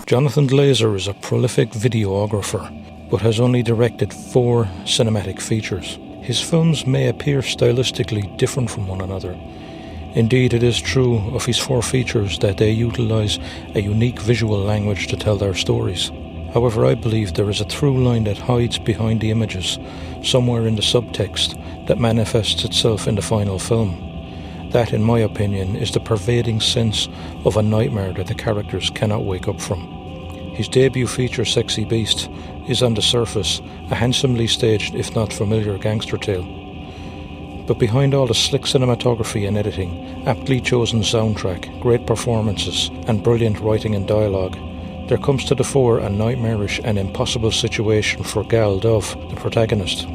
Jonathan Glazer is a prolific videographer, but has only directed 4 cinematic features. His films may appear stylistically different from one another. Indeed, it is true of his 4 features that they utilise a unique visual language to tell their stories. However, I believe there is a through line that hides behind the images, somewhere in the subtext, that manifests itself in the final film. That, in my opinion, is the pervading sense of a nightmare that the characters cannot wake up from. His debut feature, Sexy Beast, is on the surface a handsomely staged, if not familiar, gangster tale. But behind all the slick cinematography and editing, aptly chosen soundtrack, great performances, and brilliant writing and dialogue, there comes to the fore a nightmarish and impossible situation for Gal Dove, the protagonist.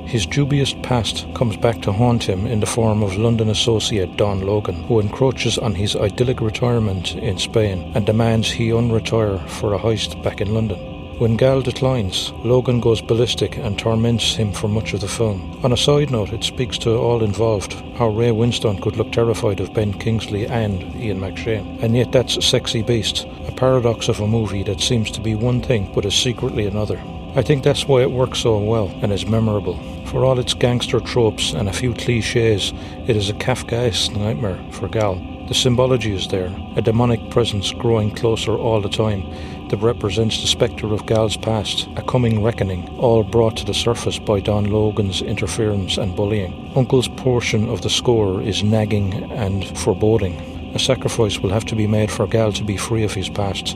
His dubious past comes back to haunt him in the form of London associate Don Logan, who encroaches on his idyllic retirement in Spain and demands he unretire for a heist back in London. When Gal declines, Logan goes ballistic and torments him for much of the film. On a side note, it speaks to all involved how Ray Winstone could look terrified of Ben Kingsley and Ian McShane. And yet that's Sexy Beast, a paradox of a movie that seems to be one thing but is secretly another. I think that's why it works so well and is memorable. For all its gangster tropes and a few cliches, it is a Kafkaesque nightmare for Gal. The symbology is there, a demonic presence growing closer all the time that represents the spectre of Gal's past, a coming reckoning, all brought to the surface by Don Logan's interference and bullying. Uncle's portion of the score is nagging and foreboding. A sacrifice will have to be made for Gal to be free of his past,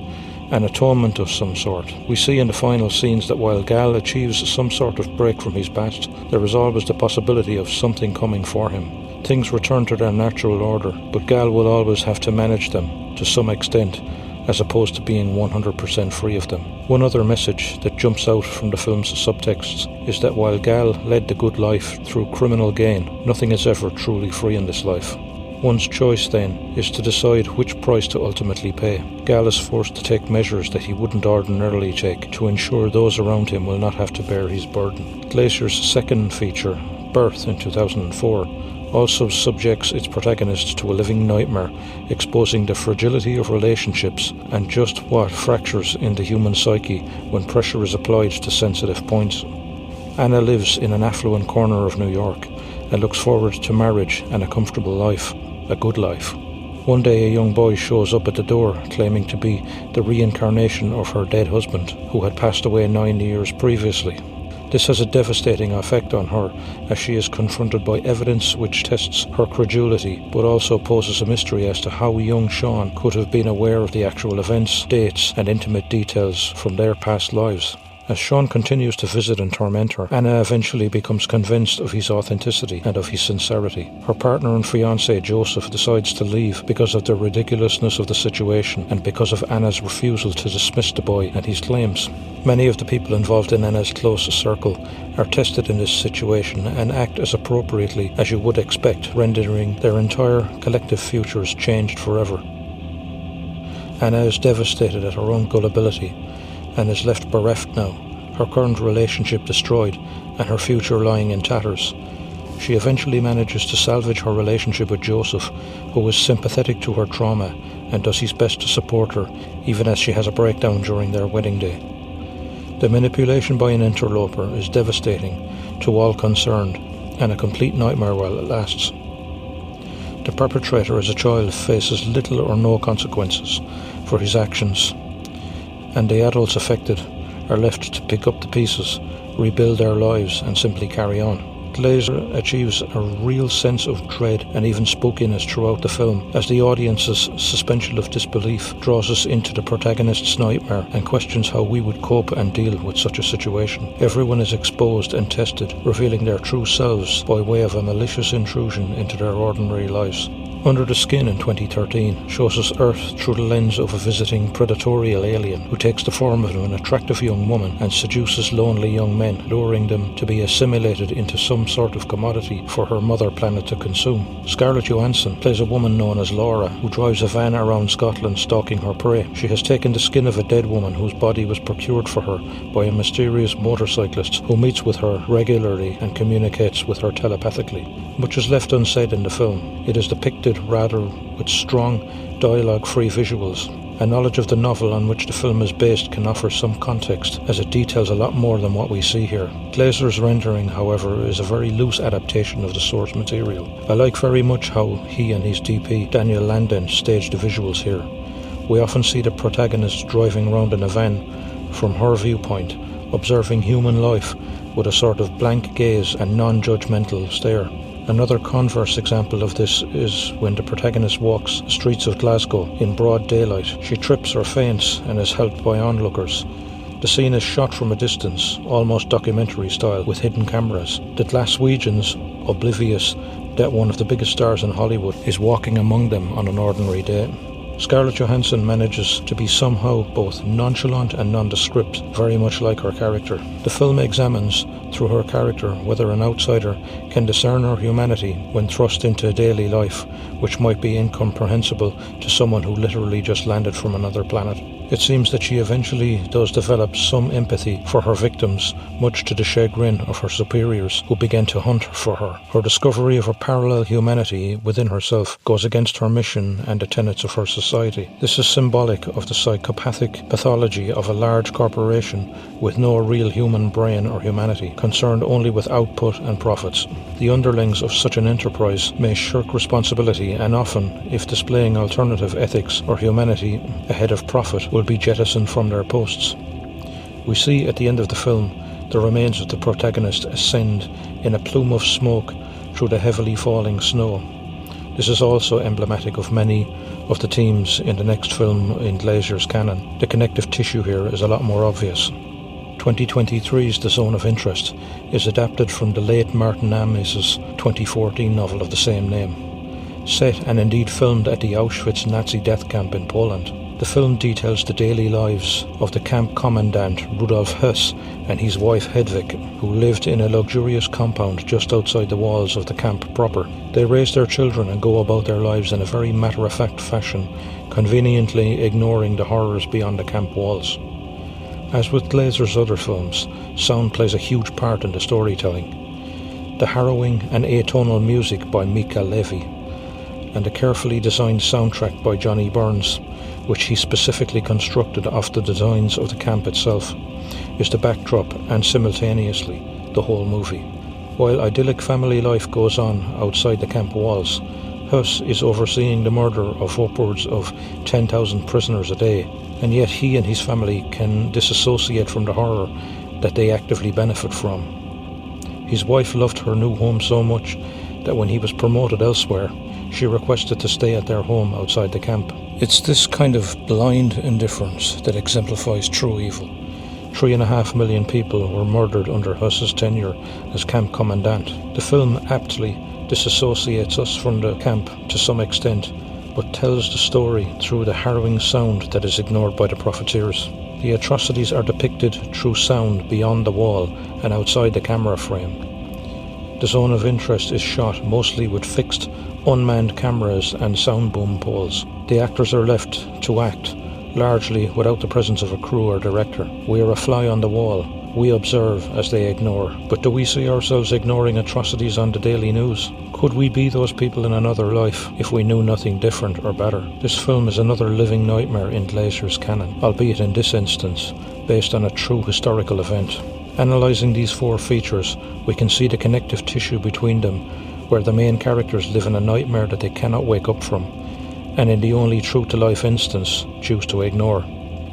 an atonement of some sort. We see in the final scenes that while Gal achieves some sort of break from his past, there is always the possibility of something coming for him. Things return to their natural order, but Gal will always have to manage them to some extent, as opposed to being 100% free of them. One other message that jumps out from the film's subtexts is that while Gal led the good life through criminal gain, nothing is ever truly free in this life. One's choice, then, is to decide which price to ultimately pay. Gal is forced to take measures that he wouldn't ordinarily take to ensure those around him will not have to bear his burden. Glazer's second feature, Birth, in 2004, also subjects its protagonist to a living nightmare, exposing the fragility of relationships and just what fractures in the human psyche when pressure is applied to sensitive points. Anna lives in an affluent corner of New York and looks forward to marriage and a comfortable life. A good life. One day a young boy shows up at the door claiming to be the reincarnation of her dead husband, who had passed away 9 years previously. This has a devastating effect on her as she is confronted by evidence which tests her credulity but also poses a mystery as to how young Sean could have been aware of the actual events, dates and intimate details from their past lives. As Sean continues to visit and torment her, Anna eventually becomes convinced of his authenticity and of his sincerity. Her partner and fiancé Joseph decides to leave because of the ridiculousness of the situation and because of Anna's refusal to dismiss the boy and his claims. Many of the people involved in Anna's close circle are tested in this situation and act as appropriately as you would expect, rendering their entire collective futures changed forever. Anna is devastated at her own gullibility and is left bereft now, her current relationship destroyed and her future lying in tatters. She eventually manages to salvage her relationship with Joseph, who is sympathetic to her trauma and does his best to support her, even as she has a breakdown during their wedding day. The manipulation by an interloper is devastating to all concerned and a complete nightmare while it lasts. The perpetrator as a child faces little or no consequences for his actions, and the adults affected are left to pick up the pieces, rebuild their lives and simply carry on. Glazer achieves a real sense of dread and even spookiness throughout the film, as the audience's suspension of disbelief draws us into the protagonist's nightmare and questions how we would cope and deal with such a situation. Everyone is exposed and tested, revealing their true selves by way of a malicious intrusion into their ordinary lives. Under the Skin in 2013 shows us Earth through the lens of a visiting predatorial alien who takes the form of an attractive young woman and seduces lonely young men, luring them to be assimilated into some sort of commodity for her mother planet to consume. Scarlett Johansson plays a woman known as Laura who drives a van around Scotland stalking her prey. She has taken the skin of a dead woman whose body was procured for her by a mysterious motorcyclist who meets with her regularly and communicates with her telepathically. Much is left unsaid in the film. It is depicted rather with strong, dialogue-free visuals A knowledge of the novel on which the film is based can offer some context, as it details a lot more than what we see here. Glazer's rendering, however, is a very loose adaptation of the source material. I like very much how he and his DP, Daniel Landin, staged the visuals here. We often see the protagonist driving around in a van from her viewpoint, observing human life with a sort of blank gaze and non-judgmental stare. Another converse example of this is when the protagonist walks the streets of Glasgow in broad daylight. She trips or faints and is helped by onlookers. The scene is shot from a distance, almost documentary style, with hidden cameras. The Glaswegians, oblivious that one of the biggest stars in Hollywood is walking among them on an ordinary day. Scarlett Johansson manages to be somehow both nonchalant and nondescript, very much like her character. The film examines, through her character, whether an outsider can discern her humanity when thrust into daily life, which might be incomprehensible to someone who literally just landed from another planet. It seems that she eventually does develop some empathy for her victims, much to the chagrin of her superiors who begin to hunt for her. Her discovery of a parallel humanity within herself goes against her mission and the tenets of her society. This is symbolic of the psychopathic pathology of a large corporation with no real human brain or humanity, concerned only with output and profits. The underlings of such an enterprise may shirk responsibility and often, if displaying alternative ethics or humanity ahead of profit, will be jettisoned from their posts. We see at the end of the film the remains of the protagonist ascend in a plume of smoke through the heavily falling snow. This is also emblematic of many of the themes in the next film in Glazer's canon. The connective tissue here is a lot more obvious. 2023's The Zone of Interest is adapted from the late Martin Amis's 2014 novel of the same name, set and indeed filmed at the Auschwitz Nazi death camp in Poland. The film details the daily lives of the camp commandant Rudolf Höss and his wife Hedwig, who lived in a luxurious compound just outside the walls of the camp proper. They raise their children and go about their lives in a very matter-of-fact fashion, conveniently ignoring the horrors beyond the camp walls. As with Glazer's other films, sound plays a huge part in the storytelling. The harrowing and atonal music by Mika Levy, and a carefully designed soundtrack by Johnny Burns, which he specifically constructed off the designs of the camp itself, is the backdrop and simultaneously the whole movie. While idyllic family life goes on outside the camp walls, Höss is overseeing the murder of upwards of 10,000 prisoners a day, and yet he and his family can disassociate from the horror that they actively benefit from. His wife loved her new home so much that when he was promoted elsewhere, she requested to stay at their home outside the camp. It's this kind of blind indifference that exemplifies true evil. 3.5 million people were murdered under Höss's tenure as camp commandant. The film aptly disassociates us from the camp to some extent, but tells the story through the harrowing sound that is ignored by the profiteers. The atrocities are depicted through sound beyond the wall and outside the camera frame. The Zone of Interest is shot mostly with fixed, unmanned cameras and sound boom poles. The actors are left to act, largely without the presence of a crew or director. We are a fly on the wall. We observe as they ignore. But do we see ourselves ignoring atrocities on the daily news? Could we be those people in another life if we knew nothing different or better? This film is another living nightmare in Glazer's canon, albeit in this instance based on a true historical event. Analysing these four features, we can see the connective tissue between them, where the main characters live in a nightmare that they cannot wake up from, and in the only true-to-life instance, choose to ignore.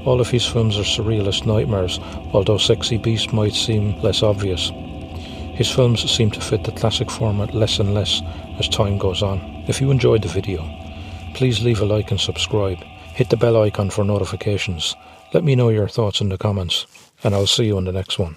All of his films are surrealist nightmares, although Sexy Beast might seem less obvious. His films seem to fit the classic format less and less as time goes on. If you enjoyed the video, please leave a like and subscribe. Hit the bell icon for notifications. Let me know your thoughts in the comments, and I'll see you in the next one.